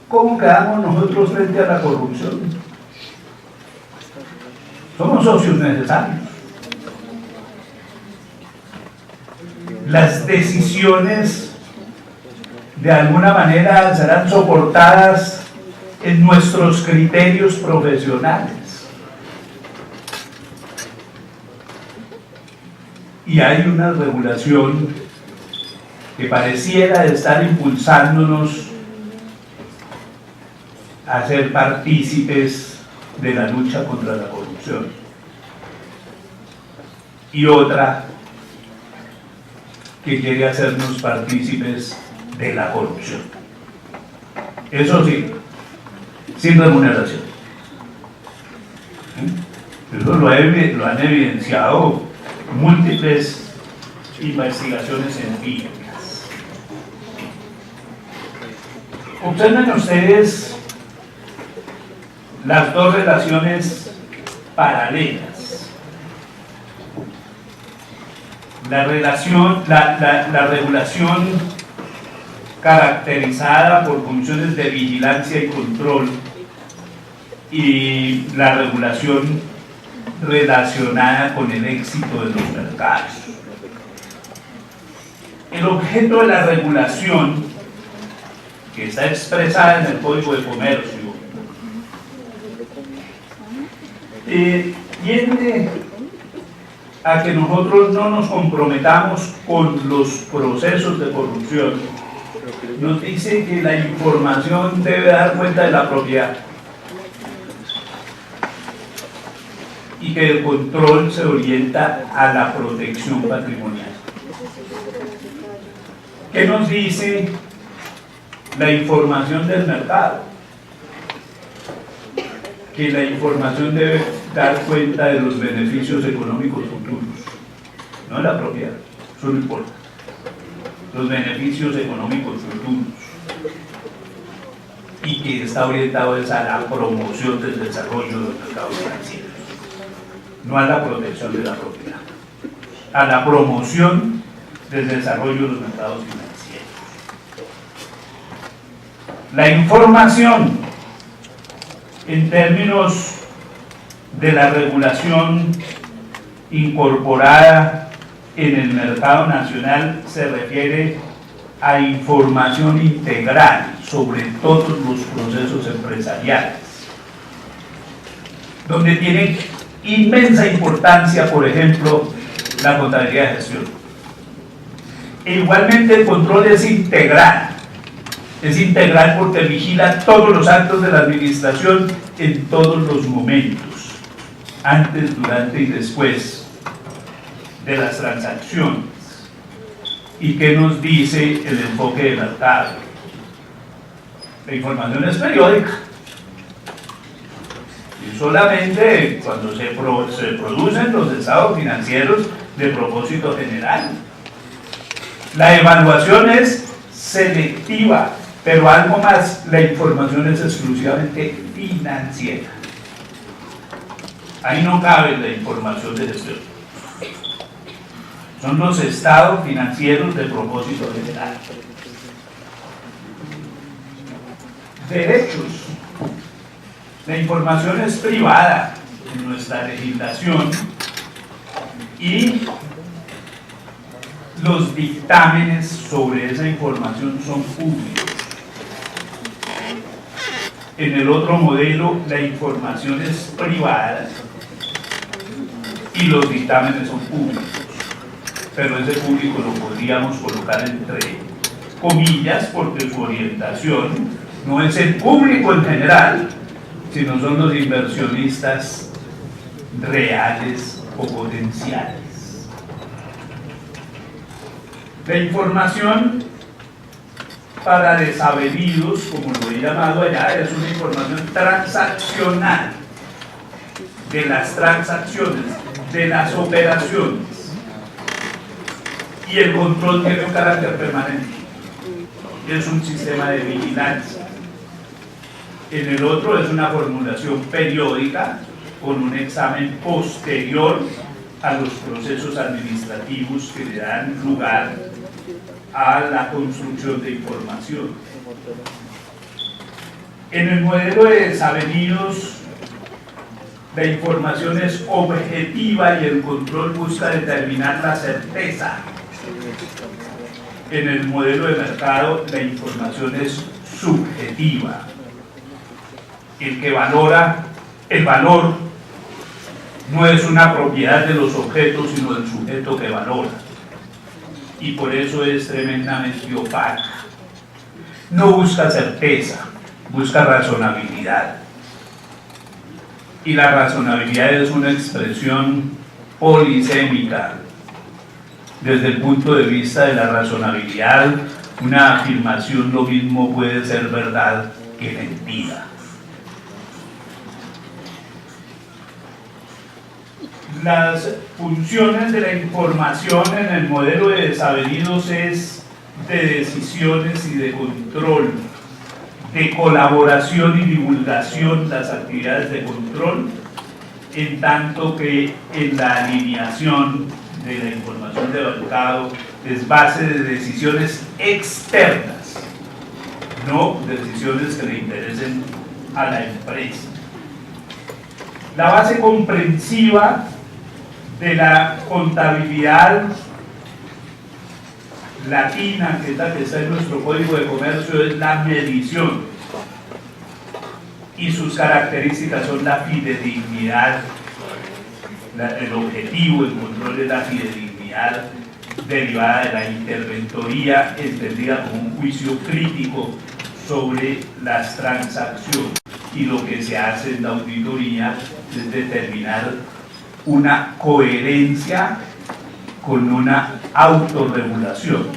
¿Cómo quedamos nosotros frente a la corrupción? Somos socios necesarios. Las decisiones de alguna manera serán soportadas en nuestros criterios profesionales. Y hay una regulación que pareciera estar impulsándonos a ser partícipes de la lucha contra la corrupción, y otra que quiere hacernos partícipes de la corrupción. Eso sí, sin remuneración. Eso lo han evidenciado múltiples investigaciones empíricas. Observen ustedes las dos relaciones paralelas. La regulación caracterizada por funciones de vigilancia y control, y la regulación relacionada con el éxito de los mercados. El objeto de la regulación que está expresada en el Código de Comercio, tiende a que nosotros no nos comprometamos con los procesos de corrupción. Nos dice que la información debe dar cuenta de la propiedad y que el control se orienta a la protección patrimonial. ¿Qué nos dice la información del mercado? Que la información debe dar cuenta de los beneficios económicos futuros, no de la propiedad, eso no importa. Los beneficios económicos futuros, y que está orientado a la promoción del desarrollo de los mercados financieros, no a la protección de la propiedad, a la promoción del desarrollo de los mercados financieros. La información en términos de la regulación incorporada en el mercado nacional se refiere a información integral sobre todos los procesos empresariales, donde tiene inmensa importancia, por ejemplo, la contabilidad de gestión. E igualmente el control es integral porque vigila todos los actos de la administración en todos los momentos, antes, durante y después de las transacciones. ¿Y qué nos dice el enfoque de mercado? La información es periódica y solamente cuando se producen los estados financieros de propósito general. La evaluación es selectiva, pero algo más, la información es exclusivamente financiera. Ahí no cabe la información de gestión. Son los estados financieros de propósito general. Derechos. La información es privada en nuestra legislación y los dictámenes sobre esa información son públicos. En el otro modelo, la información es privada y los dictámenes son públicos, pero ese público lo podríamos colocar entre comillas porque su orientación no es el público en general, sino son los inversionistas reales o potenciales. La información para desavenidos, como lo he llamado allá, es una información transaccional de las transacciones, de las operaciones, y el control tiene un carácter permanente, es un sistema de vigilancia. En el otro es una formulación periódica con un examen posterior a los procesos administrativos que le dan lugar a la construcción de información. En el modelo de desavenidos, la información es objetiva y el control busca determinar la certeza. En el modelo de mercado, la información es subjetiva. El que valora el valor no es una propiedad de los objetos, sino del sujeto que valora. Y por eso es tremendamente opaca. No busca certeza, busca razonabilidad. Y la razonabilidad es una expresión polisémica. Desde el punto de vista de la razonabilidad, una afirmación lo mismo puede ser verdad que mentira. Las funciones de la información en el modelo de desavenidos es de decisiones y de control, de colaboración y divulgación, las actividades de control, en tanto que en la alineación de la información de mercado es base de decisiones externas, no decisiones que le interesen a la empresa. La base comprensiva de la contabilidad latina, que es la que está en nuestro Código de Comercio, es la medición. Y sus características son la fidedignidad, el objetivo, el control de la fidedignidad derivada de la interventoría, entendida como un juicio crítico sobre las transacciones. Y lo que se hace en la auditoría es determinar una coherencia con una autorregulación.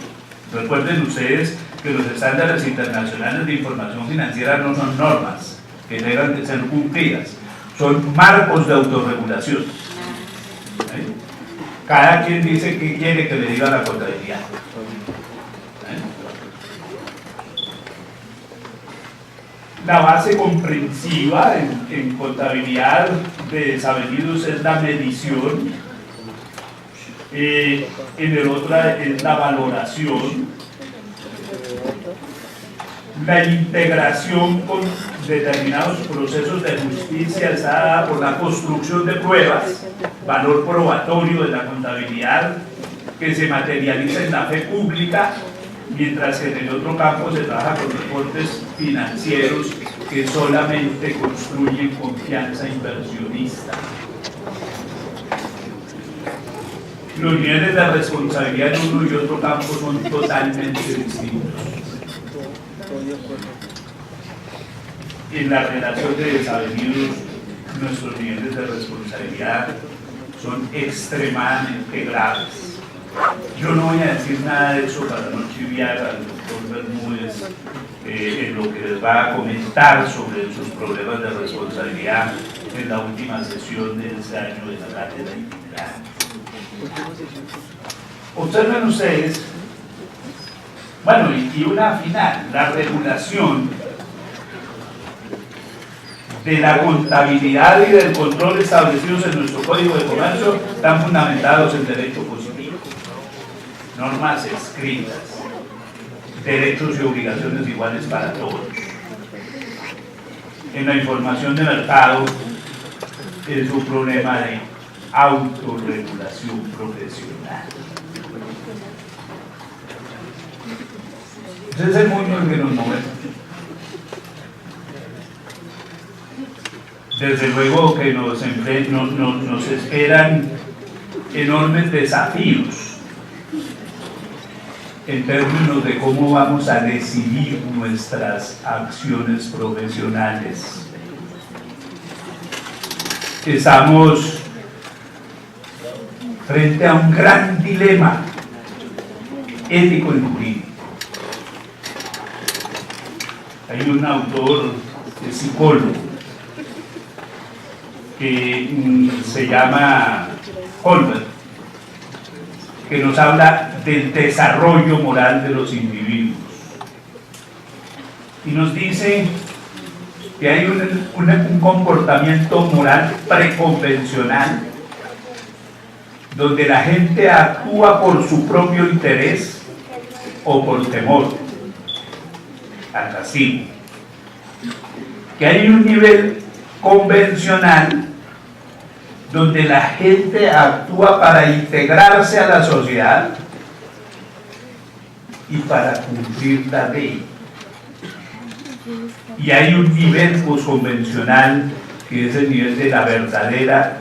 Recuerden ustedes que los estándares internacionales de información financiera no son normas que deben de ser cumplidas, son marcos de autorregulación. ¿Eh? Cada quien dice que quiere que le diga la contabilidad. La base comprensiva en contabilidad de desavenidos es la medición, en el otro es la valoración, la integración con determinados procesos de justicia está dada por la construcción de pruebas, valor probatorio de la contabilidad que se materializa en la fe pública, mientras que en el otro campo se trabaja con reportes financieros que solamente construyen confianza inversionista. Los niveles de responsabilidad en uno y otro campo son totalmente distintos. En la relación de desavenidos, nuestros niveles de responsabilidad son extremadamente graves. Yo no voy a decir nada de eso para no chiviar al doctor Bermúdez en lo que les va a comentar sobre sus problemas de responsabilidad en la última sesión de este año de la cátedra itinerante. Observen ustedes, bueno, y una final, la regulación de la contabilidad y del control establecidos en nuestro Código de Comercio están fundamentados en derecho positivo, normas escritas, derechos y obligaciones iguales para todos. En la información de mercado es un problema de autorregulación profesional. Ese es el mundo en que nos movemos. Desde luego que nos esperan enormes desafíos en términos de cómo vamos a decidir nuestras acciones profesionales. Estamos frente a un gran dilema ético y jurídico. Hay un autor, psicólogo, que se llama Holbert, que nos habla del desarrollo moral de los individuos y nos dice que hay un comportamiento moral preconvencional donde la gente actúa por su propio interés o por temor al castigo, que hay un nivel convencional donde la gente actúa para integrarse a la sociedad y para cumplir la ley. Y hay un nivel posconvencional que es el nivel de la verdadera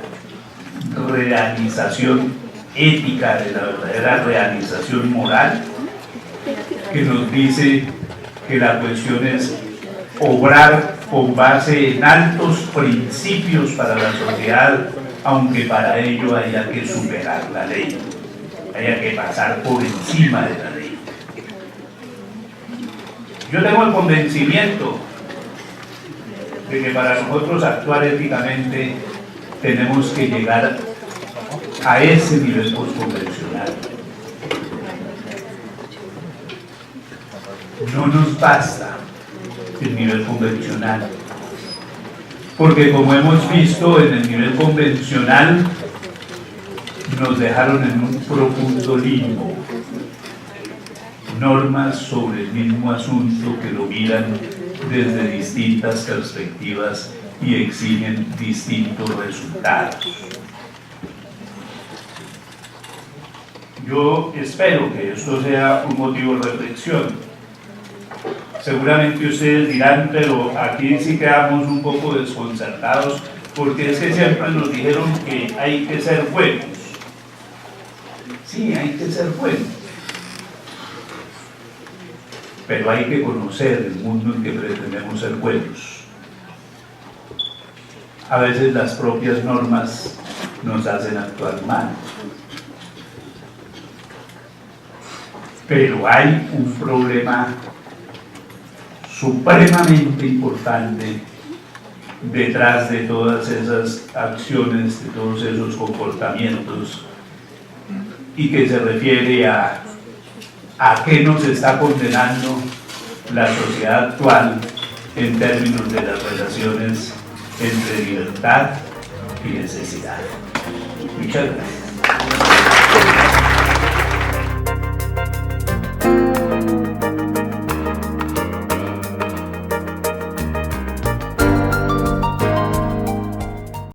realización ética, de la verdadera realización moral, que nos dice que la cuestión es obrar con base en altos principios para la sociedad, aunque para ello haya que superar la ley, haya que pasar por encima de la ley. Yo tengo el convencimiento de que para nosotros actuar éticamente tenemos que llegar a ese nivel postconvencional. No nos basta el nivel convencional, porque como hemos visto en el nivel convencional nos dejaron en un profundo limbo normas sobre el mismo asunto que lo miran desde distintas perspectivas y exigen distintos resultados. Yo espero que esto sea un motivo de reflexión. Seguramente ustedes dirán, pero aquí sí quedamos un poco desconcertados, porque es que siempre nos dijeron que hay que ser buenos. Sí, hay que ser buenos. Pero hay que conocer el mundo en que pretendemos ser buenos. A veces las propias normas nos hacen actuar mal. Pero hay un problema supremamente importante detrás de todas esas acciones, de todos esos comportamientos, y que se refiere a qué nos está condenando la sociedad actual en términos de las relaciones entre libertad y necesidad. Muchas gracias.